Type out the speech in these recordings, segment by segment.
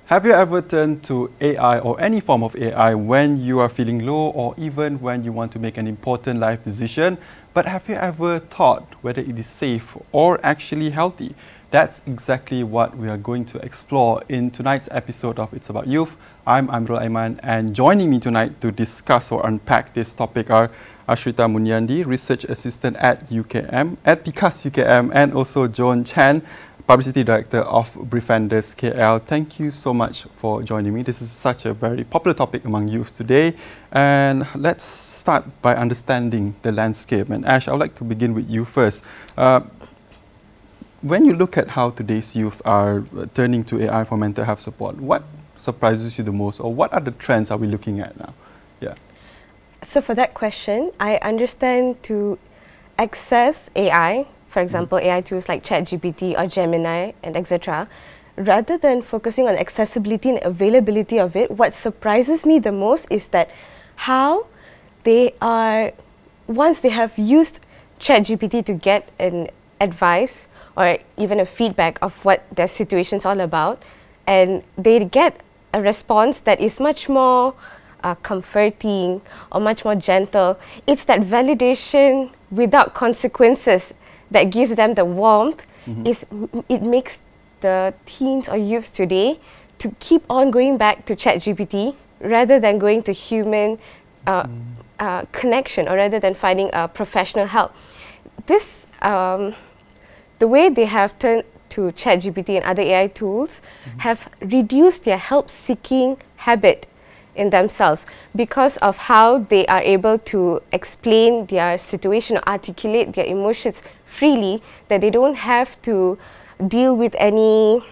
Have you ever turned to AI or any form of AI when you are feeling low or even when you want to make an important life decision? But have you ever thought whether it is safe or actually healthy? That's exactly what we are going to explore in tonight's episode of It's About Youth. I'm Amrul Aiman, and joining me tonight to discuss or unpack this topic are Ashrita Munyandi, Research Assistant at UKM, at PICAS UKM, and also Joan Chan, Publicity Director of Befrienders KL. Thank you so much for joining me. This is such a very popular topic among youth today. And let's start by understanding the landscape. And Ash, I would like to begin with you first. When you look at how today's youth are turning to AI for mental health support, what surprises you the most, or what are the trends are we looking at now? Yeah. So for that question, I understand to access AI, for example, AI tools like ChatGPT or Gemini and etc., rather than focusing on accessibility and availability of it, what surprises me the most is that how they are, once they have used ChatGPT to get an advice or even a feedback of what their situation's all about, and they get a response that is much more comforting or much more gentle. It's that validation without consequences that gives them the warmth. It makes the teens or youth today to keep on going back to ChatGPT rather than going to human connection, or rather than finding professional help. This, the way they have turned to ChatGPT and other AI tools have reduced their help-seeking habit in themselves because of how they are able to explain their situation or articulate their emotions freely, that they don't have to deal with any,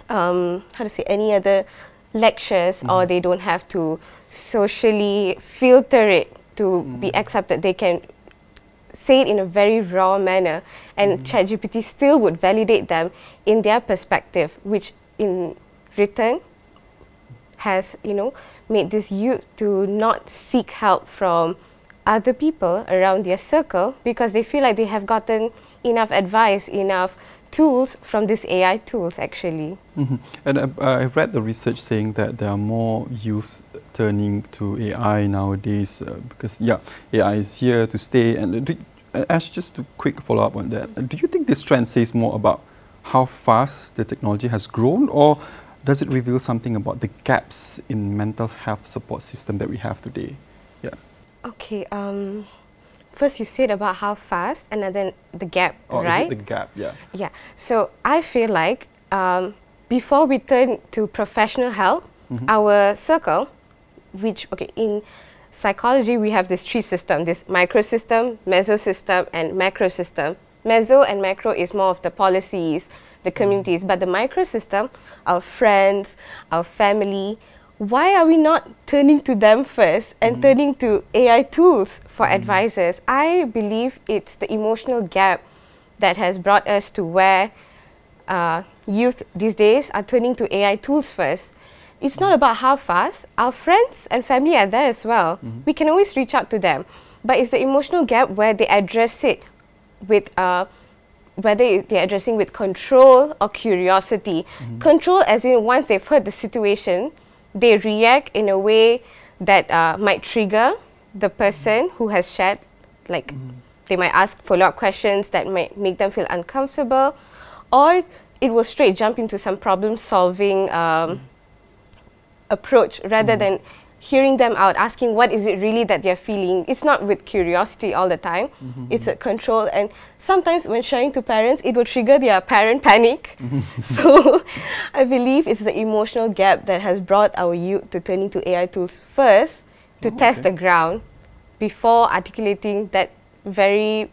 any other lectures, or they don't have to socially filter it to be accepted. They can say it in a very raw manner, and ChatGPT still would validate them in their perspective, which in return has, made this youth to not seek help from other people around their circle because they feel like they have gotten enough advice, enough tools from these AI tools actually. And I've read the research saying that there are more youth turning to AI nowadays because, AI is here to stay. And Ash, just to quick follow up on that, do you think this trend says more about how fast the technology has grown, or does it reveal something about the gaps in mental health support system that we have today? Yeah. Okay. First you said about how fast, and then the gap, right? Is it the gap? Yeah. Yeah. So I feel like before we turn to professional help, our circle, which in psychology we have this three system: this micro system, meso system, and macro system. Meso and macro is more of the policies, the communities, but the micro system, our friends, our family, why are we not turning to them first and turning to AI tools for advisors? I believe it's the emotional gap that has brought us to where youth these days are turning to AI tools first. It's not about how fast. Our friends and family are there as well. We can always reach out to them. But it's the emotional gap where they address it with whether they're addressing with control or curiosity. Control as in once they've heard the situation, they react in a way that might trigger the person who has shared, like they might ask follow-up questions that might make them feel uncomfortable, or it will straight jump into some problem-solving approach rather than hearing them out, asking what is it really that they're feeling. It's not with curiosity all the time, it's with control. And sometimes when sharing to parents, it will trigger their parent panic. So I believe it's the emotional gap that has brought our youth to turning to AI tools first to test the ground before articulating that very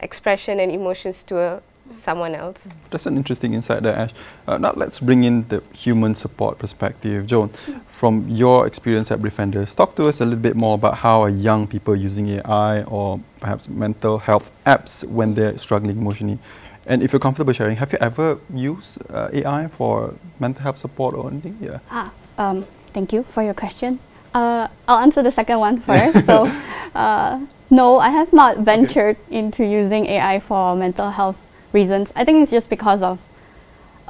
expression and emotions to someone else. That's an interesting insight there, Ash. Now let's bring in the human support perspective. Joan, from your experience at Befrienders, talk to us a little bit more about how are young people using AI or perhaps mental health apps when they're struggling emotionally. And if you're comfortable sharing, have you ever used AI for mental health support or anything? Yeah. Thank you for your question. I'll answer the second one first. So, no, I have not ventured into using AI for mental health reasons. I think it's just because of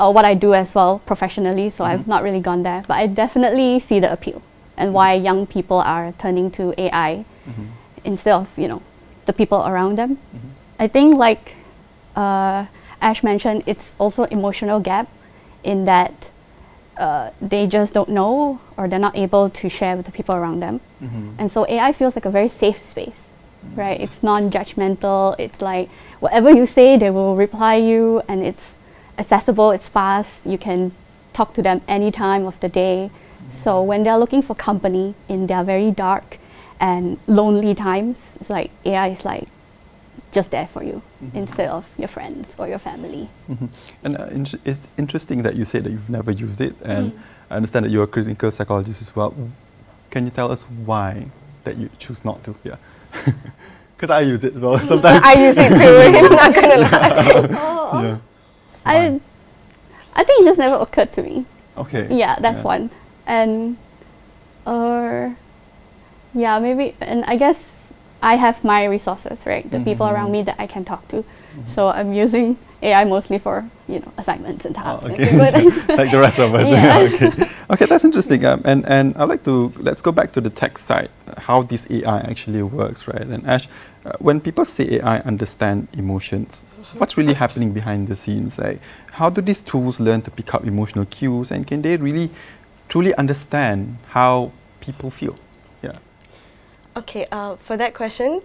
what I do as well professionally, so I've not really gone there. But I definitely see the appeal and why young people are turning to AI instead of, you know, the people around them. I think like Ash mentioned, it's also emotional gap in that they just don't know or they're not able to share with the people around them. And so AI feels like a very safe space, right? It's non-judgmental. It's like whatever you say, they will reply you, and it's accessible, it's fast. You can talk to them any time of the day. So when they're looking for company in their very dark and lonely times, it's like AI is like just there for you instead of your friends or your family. And it's interesting that you said that you've never used it, and I understand that you're a clinical psychologist as well. Can you tell us why that you choose not to? Yeah, because I use it as well sometimes. I use it too. I'm not gonna lie. Yeah. I think it just never occurred to me. Okay. Yeah, that's one. And yeah, maybe, and I guess I have my resources, right? The people around me that I can talk to. So I'm using AI mostly for, you know, assignments and tasks. Like the rest of us. Yeah. Okay, that's interesting. And I'd like to, let's go back to the tech side, how this AI actually works, right? And Ash, when people say AI understand emotions, what's really happening behind the scenes? Like, how do these tools learn to pick up emotional cues, and can they really truly understand how people feel? Yeah. Okay, for that question,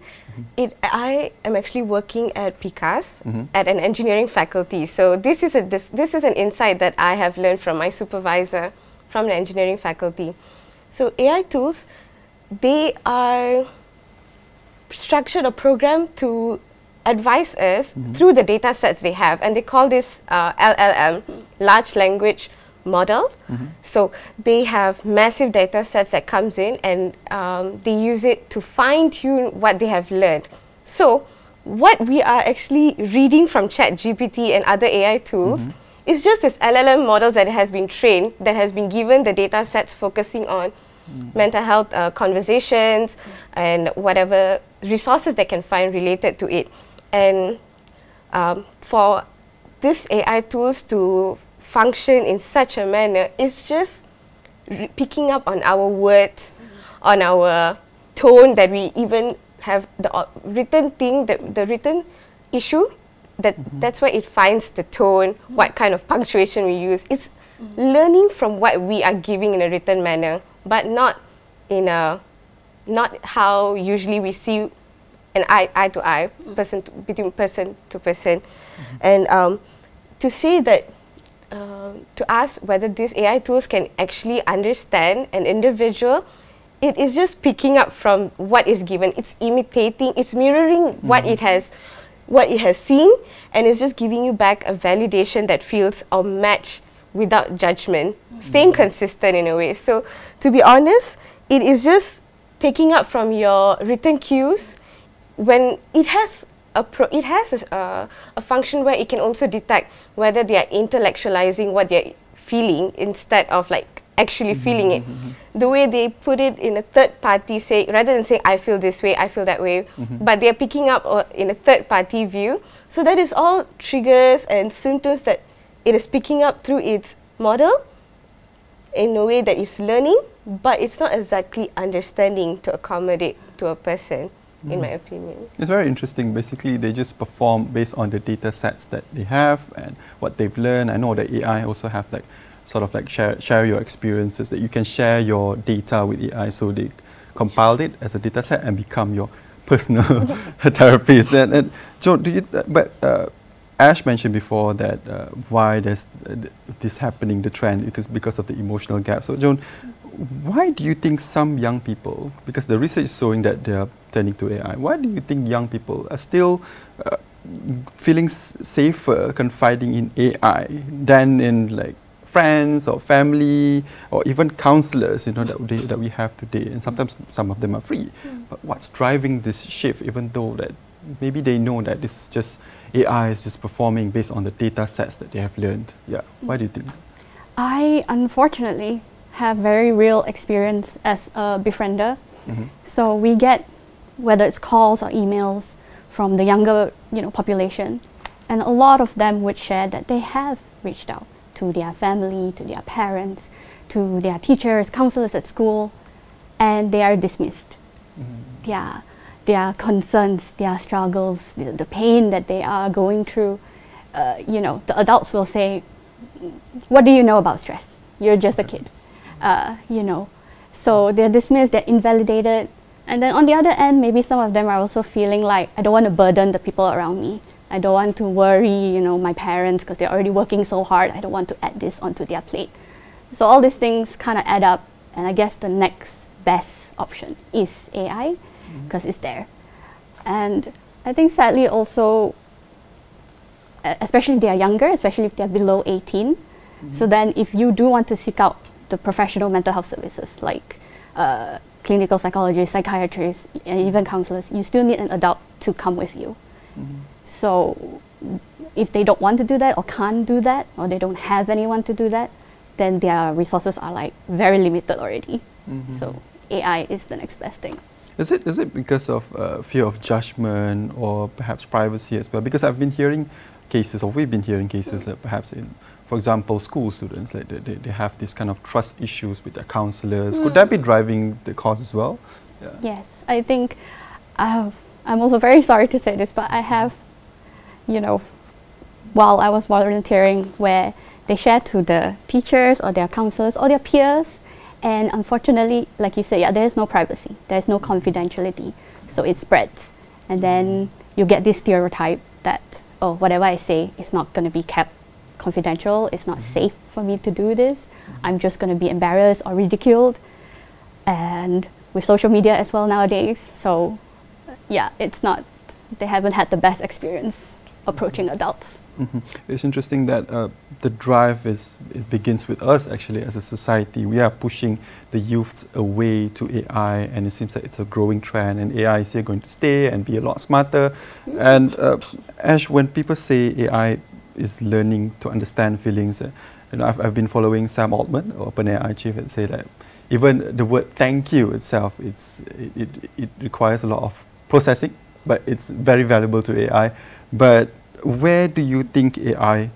I am actually working at PICAS at an engineering faculty. So this is an insight that I have learned from my supervisor from the engineering faculty. So AI tools, they are structured or programmed to advise us through the data sets they have, and they call this LLM, large language model. So they have massive data sets that comes in, and they use it to fine-tune what they have learned. So what we are actually reading from ChatGPT and other AI tools is just this LLM models that has been trained, that has been given the data sets focusing on mental health conversations and whatever resources they can find related to it. And for this AI tools to function in such a manner, it's just picking up on our words, on our tone, that we even have the written thing, the written issue, that's where it finds the tone, what kind of punctuation we use. It's learning from what we are giving in a written manner, but not in a, not how usually we see an eye to eye, between person to person. And to say that, to ask whether these AI tools can actually understand an individual, it is just picking up from what is given. It's imitating, it's mirroring what it has seen, and it's just giving you back a validation that feels or match without judgment, staying consistent in a way. So to be honest, it is just taking up from your written cues, when it has a function where it can also detect whether they are intellectualizing what they're feeling instead of like actually feeling it. The way they put it in a third party, say, rather than saying I feel this way, I feel that way, but they're picking up in a third party view. So that is all triggers and symptoms that it is picking up through its model in a way that is learning, but it's not exactly understanding to accommodate to a person. In my opinion. It's very interesting. Basically, they just perform based on the data sets that they have and what they've learned. I know that AI also have like sort of like share your experiences, that you can share your data with AI, so they compiled it as a data set and become your personal therapist. And Joan, do you? Ash mentioned before that why there's this happening, the trend, because of the emotional gap. So Joan, why do you think some young people, because the research is showing that they are turning to AI, why do you think young people are still feeling safer confiding in AI than in like friends or family or even counselors, you know, that we have today? And sometimes some of them are free. But what's driving this shift, even though that maybe they know that this is just AI is just performing based on the data sets that they have learned? Yeah, why do you think? I unfortunately have very real experience as a befriender. So we get, whether it's calls or emails from the younger, population, and a lot of them would share that they have reached out to their family, to their parents, to their teachers, counselors at school, and they are dismissed. Their concerns, their struggles, the pain that they are going through, you know, the adults will say, what do you know about stress? You're just a kid, you know. So they're dismissed, they're invalidated. And then on the other end, maybe some of them are also feeling like, I don't want to burden the people around me. I don't want to worry, you know, my parents, because they're already working so hard. I don't want to add this onto their plate. So all these things kind of add up. And I guess the next best option is AI, because it's there. And I think sadly also, especially if they are younger, especially if they're below 18, so then if you do want to seek out the professional mental health services, like clinical psychologists, psychiatrists, and even counselors, you still need an adult to come with you. So if they don't want to do that or can't do that, or they don't have anyone to do that, then their resources are like very limited already. So AI is the next best thing. Is it because of fear of judgment or perhaps privacy as well? Because I've been hearing cases, or we've been hearing cases that perhaps in, for example, school students, like they have this kind of trust issues with their counselors. Could that be driving the cause as well? Yeah. Yes, I think I'm also very sorry to say this, but I have, you know, while I was volunteering, where they share to the teachers or their counselors or their peers, and unfortunately, like you said, yeah, there is no privacy, there is no confidentiality, so it spreads, and then you get this stereotype that, oh, whatever I say is not going to be kept confidential, it's not safe for me to do this, I'm just going to be embarrassed or ridiculed, and with social media as well nowadays, so yeah, it's not, they haven't had the best experience approaching adults. It's interesting that the drive it begins with us actually as a society. We are pushing the youth away to AI, and it seems like it's a growing trend, and AI is here going to stay and be a lot smarter. And Ash, when people say AI is learning to understand feelings, you know, I've been following Sam Altman, OpenAI chief, and say that even the word thank you itself, it requires a lot of processing, but it's very valuable to AI. But where do you think AI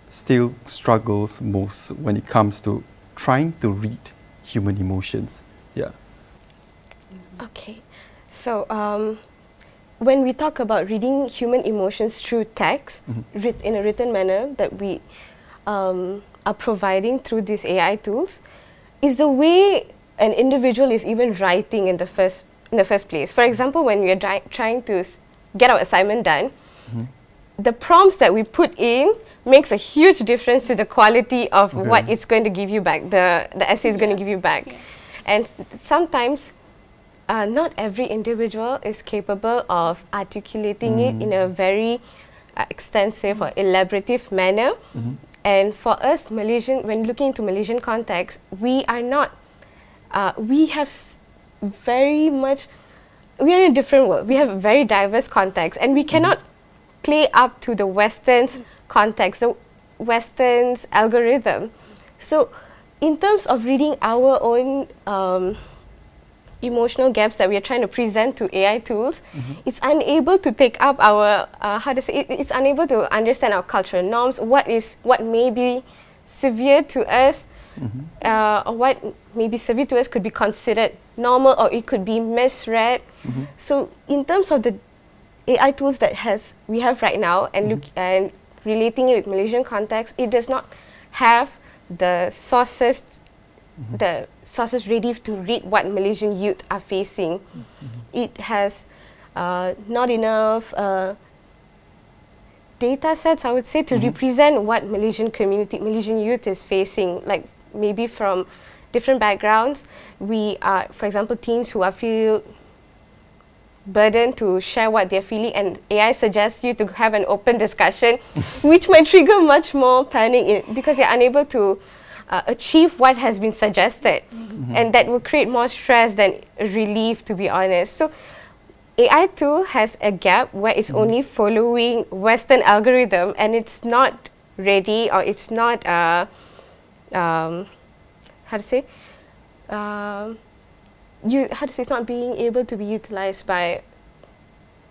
still struggles most when it comes to trying to read human emotions? Yeah. Okay, so when we talk about reading human emotions through text, in a written manner that we are providing through these AI tools, is the way an individual is even writing in the first place. For example, when we are trying to get our assignment done, the prompts that we put in makes a huge difference to the quality of what it's going to give you back, the essay is going to give you back. And sometimes not every individual is capable of articulating it in a very extensive or elaborative manner. And for us Malaysian, when looking into Malaysian context, we are not, we have very much, we are in a different world. We have a very diverse context, and we cannot play up to the Western's context, the Western's algorithm. So in terms of reading our own emotional gaps that we are trying to present to AI tools, it's unable to take up our, it's unable to understand our cultural norms, what may be severe to us, or what may be severe to us could be considered normal, or it could be misread. So in terms of the AI tools that we have right now, and and relating it with Malaysian context, it does not have the sources ready to read what Malaysian youth are facing. It has not enough data sets, I would say, to represent what Malaysian youth is facing, like maybe from different backgrounds. We are, for example, teens who feel burden to share what they're feeling, and AI suggests you to have an open discussion, which might trigger much more panic because you're unable to achieve what has been suggested, and that will create more stress than relief, to be honest. So AI too has a gap where it's only following Western algorithm, and it's not ready, or it's not it's not being able to be utilized by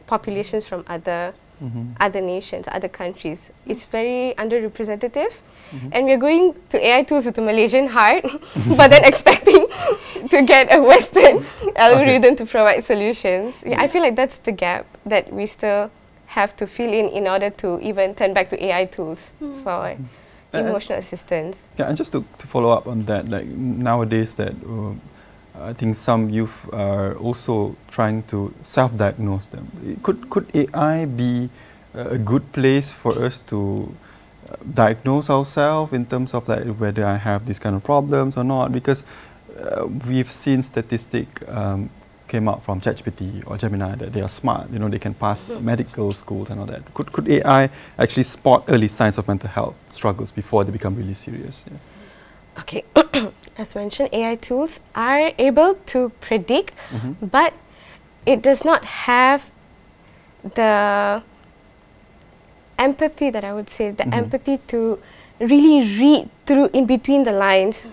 populations from other other nations, other countries. It's very underrepresentative, and we're going to AI tools with a Malaysian heart, but then expecting to get a Western algorithm to provide solutions. Yeah, I feel like that's the gap that we still have to fill in order to even turn back to AI tools for emotional assistance. Yeah, and just to follow up on that, like nowadays that I think some youth are also trying to self-diagnose them. Could AI be a good place for us to diagnose ourselves in terms of like whether I have these kind of problems or not? Because we've seen statistic came out from ChatGPT or Gemini that they are smart. You know, they can pass medical schools and all that. Could AI actually spot early signs of mental health struggles before they become really serious? Yeah. Okay, as mentioned, AI tools are able to predict, but it does not have the empathy that I would say, the empathy to really read through in between the lines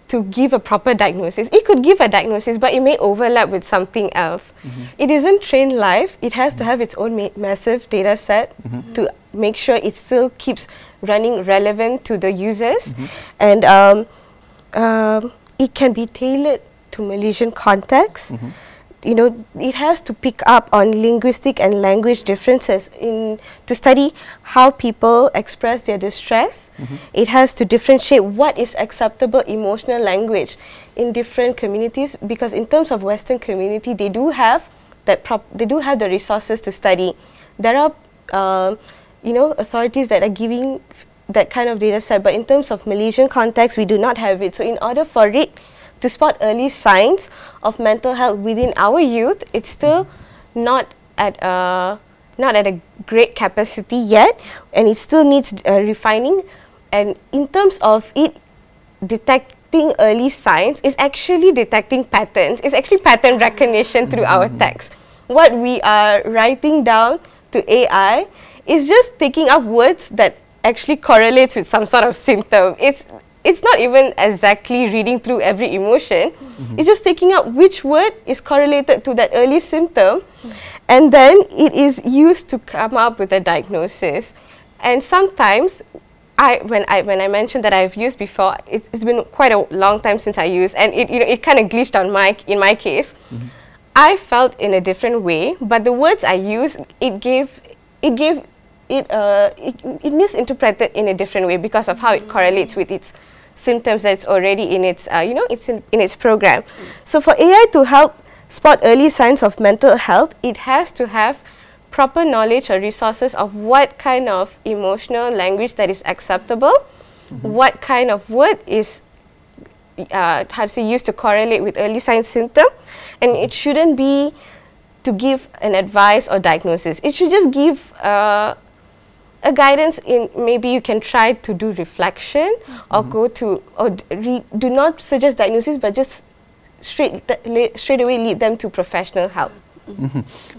to give a proper diagnosis. It could give a diagnosis, but it may overlap with something else. It isn't trained live. It has to have its own massive data set to make sure it still keeps running relevant to the users. And it can be tailored to Malaysian context. You know, it has to pick up on linguistic and language differences to study how people express their distress. It has to differentiate what is acceptable emotional language in different communities, because in terms of Western community, they do have that they do have the resources to study. There are you know, authorities that are giving that kind of data set, but in terms of Malaysian context, we do not have it. So in order for it to spot early signs of mental health within our youth, it's still not at a great capacity yet, and it still needs refining. And in terms of it detecting early signs, it's actually detecting patterns. It's actually pattern recognition through our text. What we are writing down to AI is just taking up words that actually correlates with some sort of symptom. It's not even exactly reading through every emotion. It's just taking up which word is correlated to that early symptom, and then it is used to come up with a diagnosis. And sometimes, when I mentioned that I've used before, it's been quite a long time since I used, and it kind of glitched on in my case. I felt in a different way, but the words I used, it misinterpreted in a different way because of how it correlates with its symptoms that's already in its it's in its program. So for AI to help spot early signs of mental health, it has to have proper knowledge or resources of what kind of emotional language that is acceptable, what kind of word is used to correlate with early sign symptom, and it shouldn't be to give an advice or diagnosis. It should just give a guidance in maybe you can try to do reflection or go to do not suggest diagnosis, but just straight away lead them to professional help.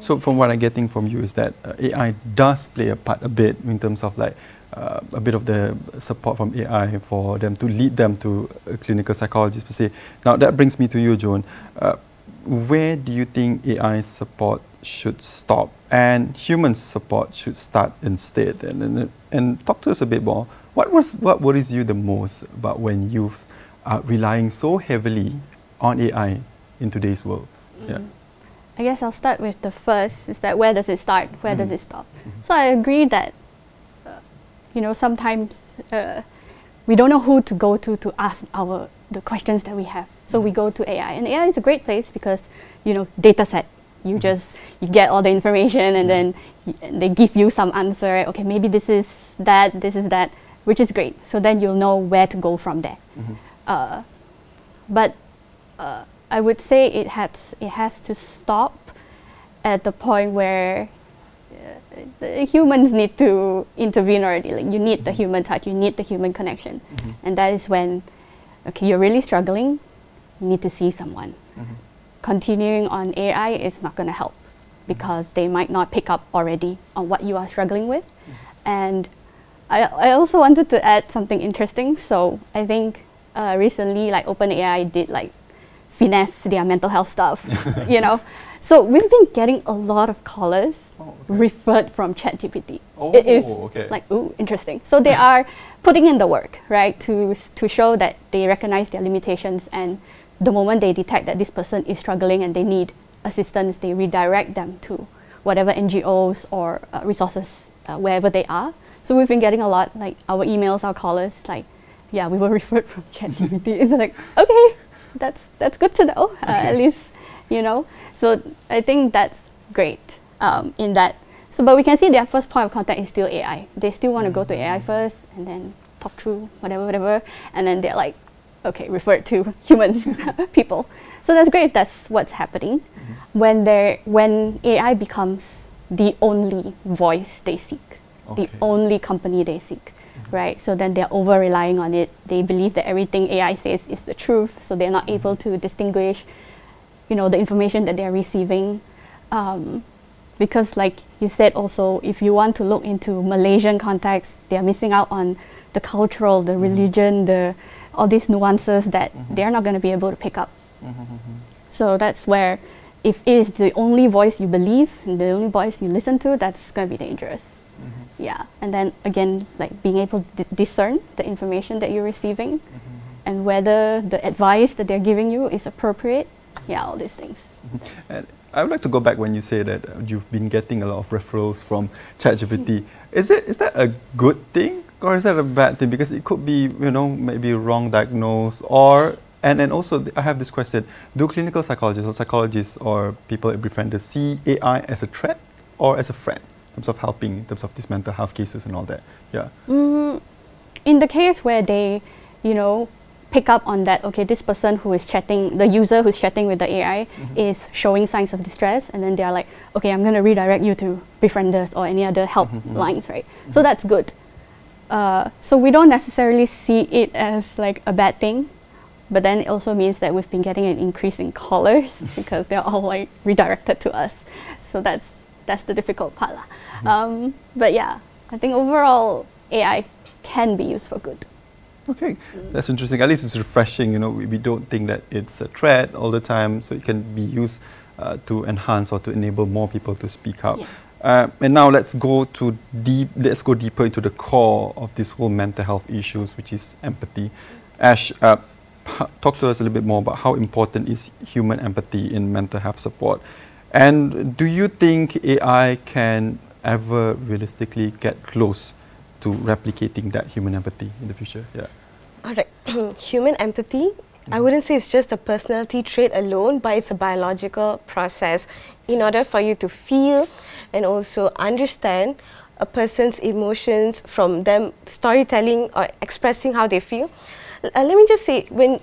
So from what I'm getting from you is that AI does play a part a bit in terms of like a bit of the support from AI for them to lead them to a clinical psychologist per se. Now that brings me to you, Joan. Where do you think AI support should stop and human support should start instead? And talk to us a bit more. What worries you the most about when youth are relying so heavily on AI in today's world? Yeah. I guess I'll start with the first, is that where does it start? Where does it stop? So I agree that, sometimes we don't know who to go to ask the questions that we have. So we go to AI, and AI is a great place because, data set. You get all the information, and then they give you some answer. Okay, maybe this is that, which is great. So then you'll know where to go from there. But I would say it has to stop at the point where the humans need to intervene already. Like you need the human touch, you need the human connection, and that is when, okay, you're really struggling. You need to see someone. Continuing on AI is not going to help because they might not pick up already on what you are struggling with. And I also wanted to add something interesting. So I think recently, like OpenAI did like finesse their mental health stuff, you know. So we've been getting a lot of callers referred from ChatGPT. It is like, ooh, interesting. So they are putting in the work, right, to show that they recognize their limitations, and the moment they detect that this person is struggling and they need assistance, they redirect them to whatever NGOs or resources wherever they are. So we've been getting a lot, like our emails, our callers, like, yeah, we were referred from ChatGPT. It's like, okay, that's good to know, at least, you know. So I think that's great in that. So, but we can see their first point of contact is still AI. They still want to go to AI first and then talk through whatever, and then they're like, okay, referred to human people. So that's great if that's what's happening. When AI becomes the only voice they seek, the only company they seek, right? So then they're over relying on it. They believe that everything AI says is the truth, so they're not able to distinguish, you know, the information that they're receiving. Because like you said also, if you want to look into Malaysian context, they're missing out on the cultural, the religion, all these nuances that they're not going to be able to pick up. So that's where, if it is the only voice you believe, and the only voice you listen to, that's going to be dangerous. Yeah, and then again, like being able to discern the information that you're receiving and whether the advice that they're giving you is appropriate. Yeah, all these things. And I would like to go back when you say that you've been getting a lot of referrals from ChatGPT. Is that a good thing or is that a bad thing? Because it could be, you know, maybe wrong diagnosed, or and also I have this question: do clinical psychologists or psychologists or people at befrienders see AI as a threat or as a friend in terms of helping, in terms of these mental health cases and all that? Yeah. In the case where they, you know, pick up on that, okay, this person who is chatting, the user who's chatting with the AI is showing signs of distress, and then they are like, okay, I'm going to redirect you to befrienders or any other help lines, right? So that's good. So we don't necessarily see it as like a bad thing, but then it also means that we've been getting an increase in callers because they're all like redirected to us. So that's the difficult part. But yeah, I think overall AI can be used for good. Okay, that's interesting. At least it's refreshing. You know, we don't think that it's a threat all the time, so it can be used to enhance or to enable more people to speak up. Yes. And now let's go deeper into the core of this whole mental health issues, which is empathy. Ash, talk to us a little bit more about how important is human empathy in mental health support, and do you think AI can ever realistically get close to replicating that human empathy in the future? Yeah. All right. Human empathy, I wouldn't say it's just a personality trait alone, but it's a biological process. In order for you to feel and also understand a person's emotions from them storytelling or expressing how they feel. Let me just say, when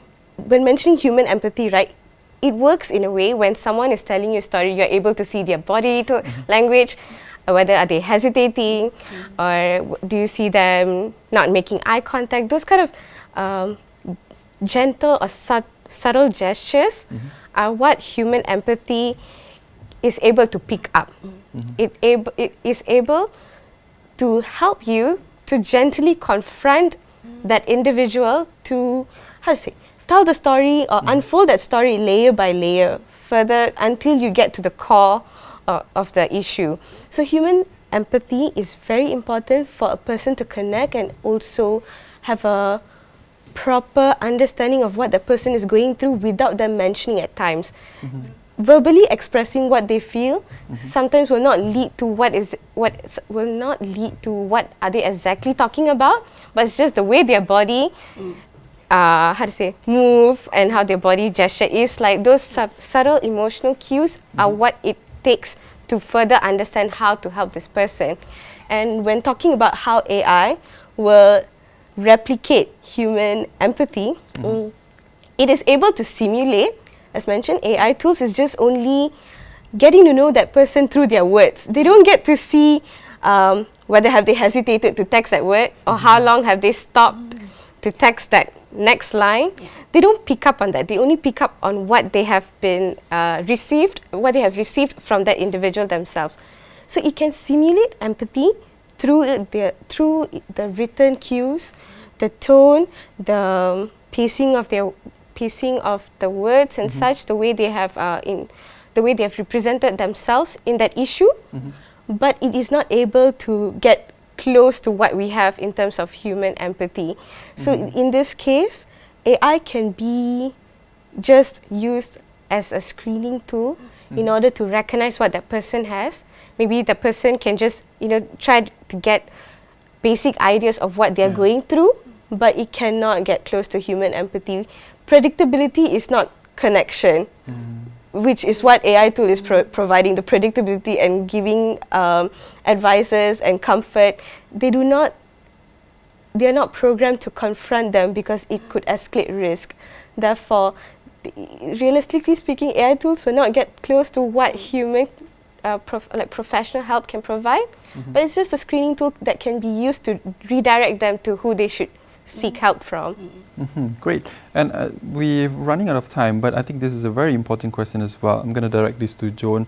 mentioning human empathy, right, it works in a way when someone is telling you a story, you're able to see their body language, whether are they hesitating or do you see them not making eye contact. Those kind of gentle or subtle gestures are what human empathy is able to pick up. It is able to help you to gently confront that individual to, how to say, tell the story or unfold that story layer by layer further until you get to the core of the issue. So human empathy is very important for a person to connect and also have a proper understanding of what the person is going through without them mentioning at times. Verbally expressing what they feel sometimes will not lead to what are they exactly talking about, but it's just the way their body how to say, move and how their body gesture is. Like those subtle emotional cues are what it takes to further understand how to help this person. And when talking about how AI will replicate human empathy, it is able to simulate. As mentioned, AI tools is just only getting to know that person through their words. They don't get to see whether have they hesitated to text that word or how long have they stopped to text that next line. They don't pick up on that. They only pick up on what they have been received from that individual themselves. So it can simulate empathy through the written cues, the tone, the pacing of pacing of the words and such, the way they have represented themselves in that issue, but it is not able to get close to what we have in terms of human empathy. So in this case, AI can be just used as a screening tool in order to recognize what that person has. Maybe the person can just, try to get basic ideas of what they're going through, but it cannot get close to human empathy. Predictability is not connection, which is what AI tool is providing, the predictability and giving advices and comfort. They are not programmed to confront them because it could escalate risk. Therefore, realistically speaking, AI tools will not get close to what human professional help can provide, but it's just a screening tool that can be used to redirect them to who they should seek help from. Great. And we're running out of time, but I think this is a very important question as well. I'm going to direct this to Joan.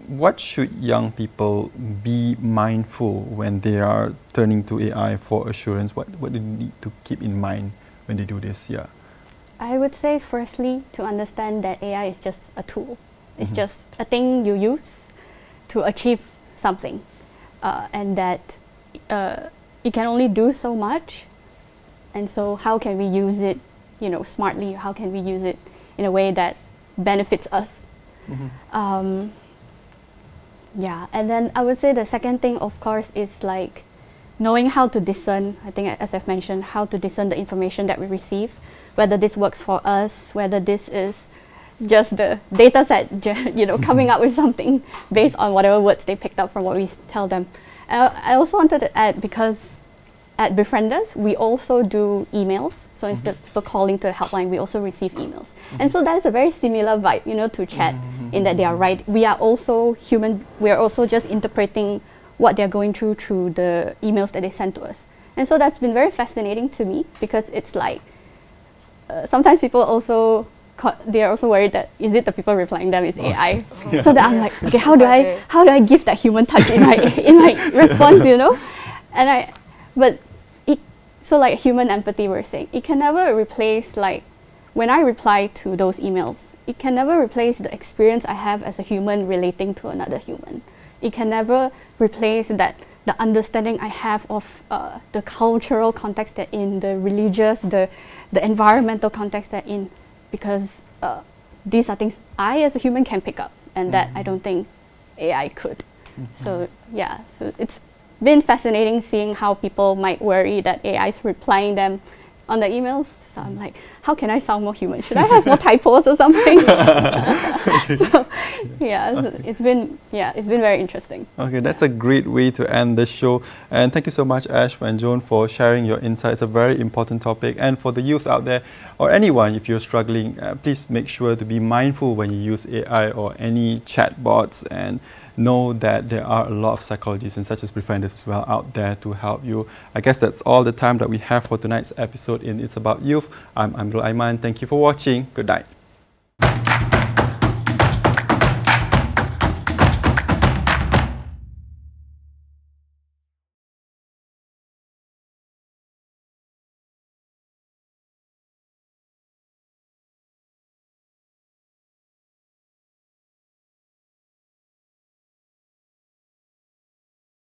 What should young people be mindful when they are turning to AI for assurance? What do they need to keep in mind when they do this? Yeah. I would say firstly to understand that AI is just a tool. It's just a thing you use to achieve something, and that it can only do so much. And so how can we use it, smartly? How can we use it in a way that benefits us? Yeah, and then I would say the second thing, of course, is like knowing how to discern. I think, as I've mentioned, how to discern the information that we receive, whether this works for us, whether this is just the data set, coming up with something based on whatever words they picked up from what we tell them. I also wanted to add, because at Befrienders, we also do emails. So instead of people calling to the helpline, we also receive emails. And so that is a very similar vibe, to chat, in that they are right. We are also human. We are also just interpreting what they're going through the emails that they send to us. And so that's been very fascinating to me, because it's like, sometimes people also, they are also worried that, is it the people replying them is AI? So that I'm like, okay, how do I give that human touch in my response, So like human empathy, we're saying, it can never replace, like, when I reply to those emails, it can never replace the experience I have as a human relating to another human. It can never replace the understanding I have of the cultural context they're in, the religious, the environmental context they're in, because these are things I as a human can pick up, and that I don't think AI could. So yeah, so it's been fascinating seeing how people might worry that AI is replying them on the emails. So I'm like, how can I sound more human? Should I have more typos or something? So it's been very interesting. Okay, that's a great way to end this show. And thank you so much, Ash and Joan, for sharing your insights. A very important topic. And for the youth out there, or anyone, if you're struggling, please make sure to be mindful when you use AI or any chatbots, and know that there are a lot of psychologists and such as Befrienders as well out there to help you. I guess that's all the time that we have for tonight's episode in It's About Youth. I'm Abdul Aiman. Thank you for watching. Good night.